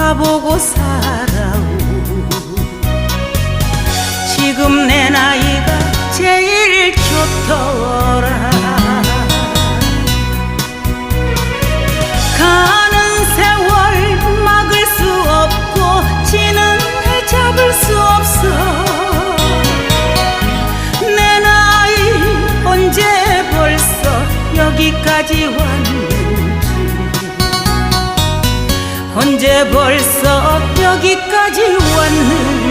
바보고 살아오. 지금 내 나이가 제일 좋더라. 가는 세월 막을 수 없고 지는 날 잡을 수 없어. 내 나이 언제 벌써 여기까지 왔는지, 언제 벌써 여기까지 왔는지.